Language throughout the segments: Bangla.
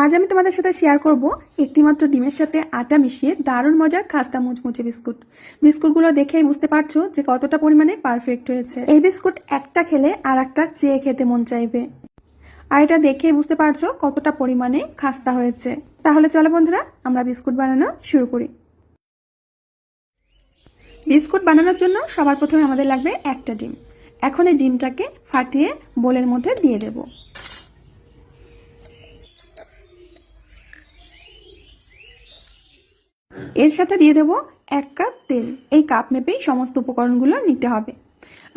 আজ আমি তোমাদের সাথে শেয়ার করব একটিমাত্র ডিমের সাথে আটা মিশিয়ে দারুণ মজার খাস্তা মুচমুচে বিস্কুট। বিস্কুটগুলো দেখেই বুঝতে পারছো যে কতটা পরিমাণে পারফেক্ট হয়েছে। এই বিস্কুট একটা খেলে আর একটা চেয়ে খেতে মন চাইবে। আর এটা দেখেই বুঝতে পারছো কতটা পরিমাণে খাস্তা হয়েছে। তাহলে চলো বন্ধুরা, আমরা বিস্কুট বানানো শুরু করি। বিস্কুট বানানোর জন্য সবার প্রথমে আমাদের লাগবে একটা ডিম। এখন এই ডিমটাকে ফাটিয়ে বোলের মধ্যে দিয়ে দেবো। এর সাথে দিয়ে দেবো 1 কাপ তেল। এই কাপ মেপেই সমস্ত উপকরণগুলো নিতে হবে।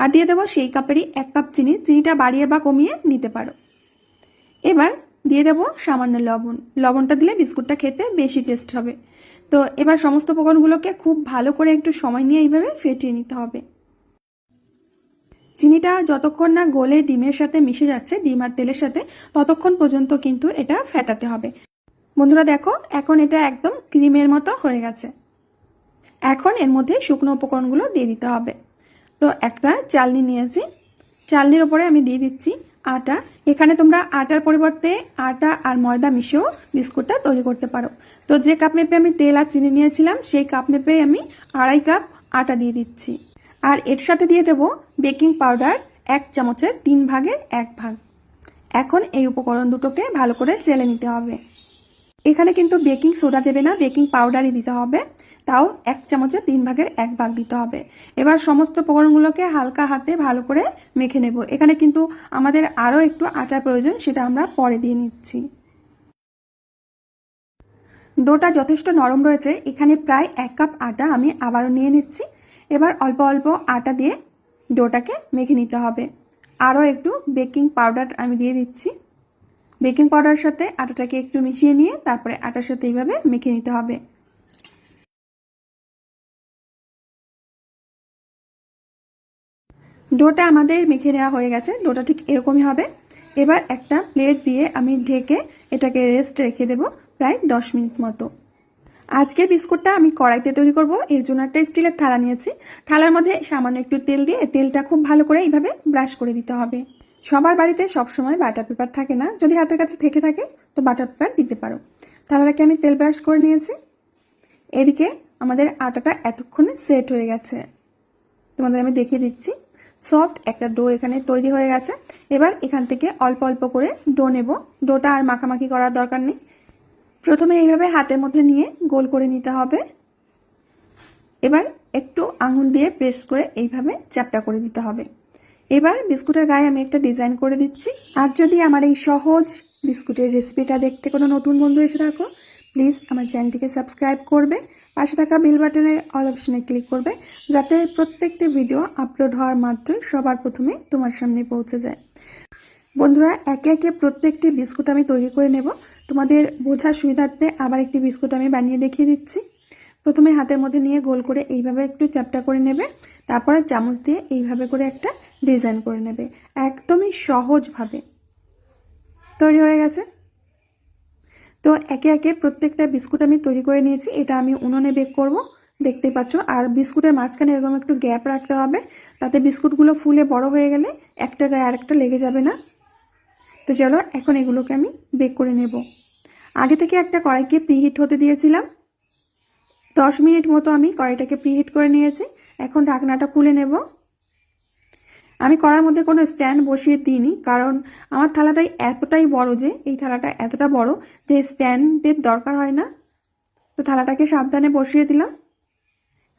আর দিয়ে দেবো সেই কাপেরই 1 কাপ চিনি। চিনিটা বাড়িয়ে বা কমিয়ে নিতে পারো। এবার দিয়ে দেবো সামান্য লবণ। লবণটা দিলে বিস্কুটটা খেতে বেশি টেস্ট হবে। তো এবার সমস্ত উপকরণগুলোকে খুব ভালো করে একটু সময় নিয়ে এইভাবে ফেটিয়ে নিতে হবে। চিনিটা যতক্ষণ না গলে ডিমের সাথে মিশে যাচ্ছে, ডিম আর তেলের সাথে, ততক্ষণ পর্যন্ত কিন্তু এটা ফেটাতে হবে। বন্ধুরা দেখো, এখন এটা একদম ক্রিমের মতো হয়ে গেছে। এখন এর মধ্যে শুকনো উপকরণগুলো দিয়ে দিতে হবে। তো একটা চালনি নিয়েছি, চালনির উপরে আমি দিয়ে দিচ্ছি আটা। এখানে তোমরা আটার পরিবর্তে আটা আর ময়দা মিশিয়েও বিস্কুটটা তৈরি করতে পারো। তো যে কাপ মেপে আমি তেল আর চিনি নিয়েছিলাম, সেই কাপ মেপে আমি 2.5 কাপ আটা দিয়ে দিচ্ছি। আর এর সাথে দিয়ে দেবো বেকিং পাউডার 1 চামচের 3 ভাগের 1 ভাগ। এখন এই উপকরণ দুটোকে ভালো করে চেলে নিতে হবে। এখানে কিন্তু বেকিং সোডা দেবে না, বেকিং পাউডারই দিতে হবে। তাও 1 চামচের 3 ভাগের 1 ভাগ দিতে হবে। এবার সমস্ত উপকরণগুলোকে হালকা হাতে ভালো করে মেখে নেব। এখানে কিন্তু আমাদের আরও একটু আটার প্রয়োজন, সেটা আমরা পরে দিয়ে নিচ্ছি। ডোটা যথেষ্ট নরম রয়েছে, এখানে প্রায় 1 কাপ আটা আমি আবারও নিয়ে নিচ্ছি। এবার অল্প অল্প আটা দিয়ে ডোটাকে মেখে নিতে হবে। আরও একটু বেকিং পাউডার আমি দিয়ে দিচ্ছি। বেকিং পাউডারের সাথে আটাটাকে একটু মিশিয়ে নিয়ে তারপরে আটার সাথে এইভাবে মেখে নিতে হবে। ডোটা আমাদের মেখে নেওয়া হয়ে গেছে। ডোটা ঠিক এরকমই হবে। এবার একটা প্লেট দিয়ে আমি ঢেকে এটাকে রেস্ট রেখে দেব প্রায় 10 মিনিট মতো। আজকে বিস্কুটটা আমি কড়াইতে তৈরি করব, এর জন্য একটা স্টিলের থালা নিয়েছি। থালার মধ্যে সামান্য একটু তেল দিয়ে তেলটা খুব ভালো করে এইভাবে ব্রাশ করে দিতে হবে। সবার বাড়িতে সবসময় বাটার পেপার থাকে না, যদি হাতের কাছে থেকে থাকে তো বাটার পেপার দিতে পারো। থালাটাকে আমি তেল ব্রাশ করে নিয়েছি। এদিকে আমাদের আটাটা এতক্ষণে সেট হয়ে গেছে, তোমাদের আমি দেখিয়ে দিচ্ছি। সফট একটা ডো এখানে তৈরি হয়ে গেছে। এবার এখান থেকে অল্প অল্প করে ডো নেব। ডোটা আর মাখামাখি করার দরকার নেই। প্রথমে এইভাবে হাতের মধ্যে নিয়ে গোল করে নিতে হবে। এবার একটু আঙুল দিয়ে প্রেস করে এইভাবে চ্যাপটা করে দিতে হবে। এবার বিস্কুটের গায়ে আমি একটা ডিজাইন করে দিচ্ছি। আর যদি আমার এই সহজ বিস্কুটের রেসিপিটা দেখতে কোনো নতুন বন্ধু এসে থাকো, প্লিজ আমার চ্যানেলটিকে সাবস্ক্রাইব করবে। পাশে থাকা বেল বাটনের অল অপশনে ক্লিক করবে, যাতে প্রত্যেকটি ভিডিও আপলোড হওয়ার মাত্রই সবার প্রথমে তোমার সামনে পৌঁছে যায়। বন্ধুরা, একে একে প্রত্যেকটি বিস্কুট আমি তৈরি করে নেব। তোমাদের বোঝার সুবিধার্থে আবার একটি বিস্কুট আমি বানিয়ে দেখিয়ে দিচ্ছি। প্রথমে হাতের মধ্যে নিয়ে গোল করে এইভাবে একটু চ্যাপটা করে নেবে, তারপরে চামচ দিয়ে এইভাবে করে একটা ডিজাইন করে নেবে। একদমই সহজভাবে তৈরি হয়ে গেছে। তো একে একে প্রত্যেকটা বিস্কুট আমি তৈরি করে নিয়েছি। এটা আমি উনুনে বেক করব, দেখতেই পাচ্ছ। আর বিস্কুটের মাঝখানে এরকম একটু গ্যাপ রাখতে হবে, তাতে বিস্কুটগুলো ফুলে বড় হয়ে গেলে একটা গায়ে আরেকটা লেগে যাবে না। তো চলো, এখন এগুলোকে আমি বেক করে নেব। আগে থেকে একটা কড়াইকে প্রিহিট হতে দিয়েছিলাম। 10 মিনিট মতো আমি কড়াইটাকে প্রিহিট করে নিয়েছি। এখন ঢাকনাটা খুলে নেব। আমি কড়াইয়ের মধ্যে কোনো স্ট্যান্ড বসিয়ে দিইনি, কারণ আমার থালাটাই এতটাই বড় যে এই থালাটা এতটা বড় যে স্ট্যান্ডের দরকার হয় না। তো থালাটাকে সাবধানে বসিয়ে দিলাম।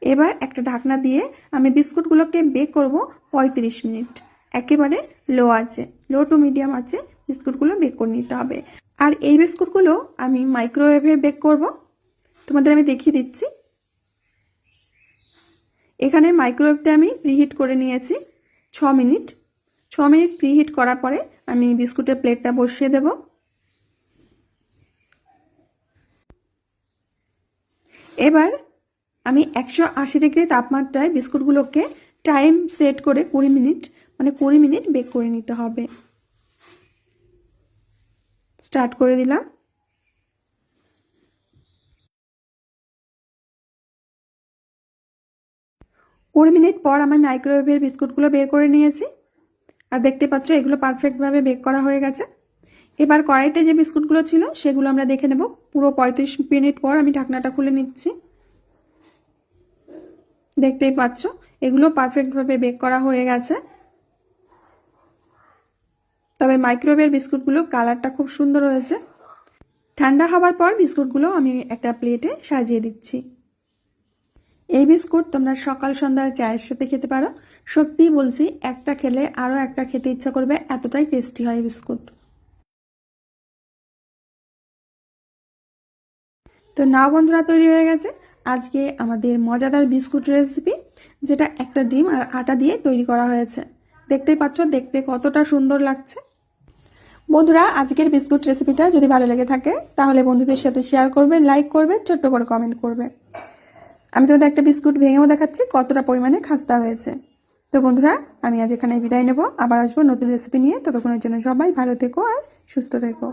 এবার একটা ঢাকনা দিয়ে আমি বিস্কুটগুলোকে বেক করব 35 মিনিট। একেবারে লো আছে, লো টু মিডিয়াম আছে বিস্কুটগুলো বেক করে নিতে হবে। আর এই বিস্কুটগুলো আমি মাইক্রোওয়েভে বেক করব, তোমাদের আমি দেখিয়ে দিচ্ছি। এখানে মাইক্রোওয়েভটা আমি প্রিহিট করে নিয়েছি 6 মিনিট। 6 মিনিট প্রিহিট করার পরে আমি বিস্কুটের প্লেটটা বসিয়ে দেব। এবার আমি 180 ডিগ্রি তাপমাত্রায় বিস্কুটগুলোকে টাইম সেট করে 20 মিনিট, মানে 20 মিনিট বেক করে নিতে হবে। স্টার্ট করে দিলাম। কুড়ি মিনিট পর আমি মাইক্রোওয়েভের বিস্কুটগুলো বের করে নিয়েছি। আর দেখতে পাচ্ছ এগুলো পারফেক্টভাবে বেক করা হয়ে গেছে। এবার কড়াইতে যে বিস্কুটগুলো ছিল সেগুলো আমরা দেখে নেব। পুরো 35 মিনিট পর আমি ঢাকনাটা খুলে নিচ্ছি। দেখতেই পাচ্ছ এগুলো পারফেক্টভাবে বেক করা হয়ে গেছে। তবে মাইক্রোওয়েভের বিস্কুটগুলো কালারটা খুব সুন্দর হয়েছে। ঠান্ডা হওয়ার পর বিস্কুটগুলো আমি একটা প্লেটে সাজিয়ে দিচ্ছি। এই বিস্কুট তোমরা সকাল সন্ধ্যার চায়ের সাথে খেতে পারো। সত্যি বলছি, একটা খেলে আরও একটা খেতে ইচ্ছা করবে, এতটাই টেস্টি হয় বিস্কুট। তো নাও বন্ধুরা, তৈরি হয়ে গেছে আজকে আমাদের মজাদার বিস্কুট রেসিপি, যেটা একটা ডিম আর আটা দিয়ে তৈরি করা হয়েছে। দেখতেই পাচ্ছ দেখতে কতটা সুন্দর লাগছে। বন্ধুরা, আজকের বিস্কুট রেসিপিটা যদি ভালো লেগে থাকে তাহলে বন্ধুদের সাথে শেয়ার করবে, লাইক করবে, ছোট্ট করে কমেন্ট করবে। আমি তোমাদের একটা বিস্কুট ভেঙেও দেখাচ্ছি কতটা পরিমাণে খাস্তা হয়েছে। তো বন্ধুরা, আমি আজ এখানে বিদায় নেব। আবার আসবো নতুন রেসিপি নিয়ে। ততক্ষণের জন্য সবাই ভালো থেকো আর সুস্থ থেকো।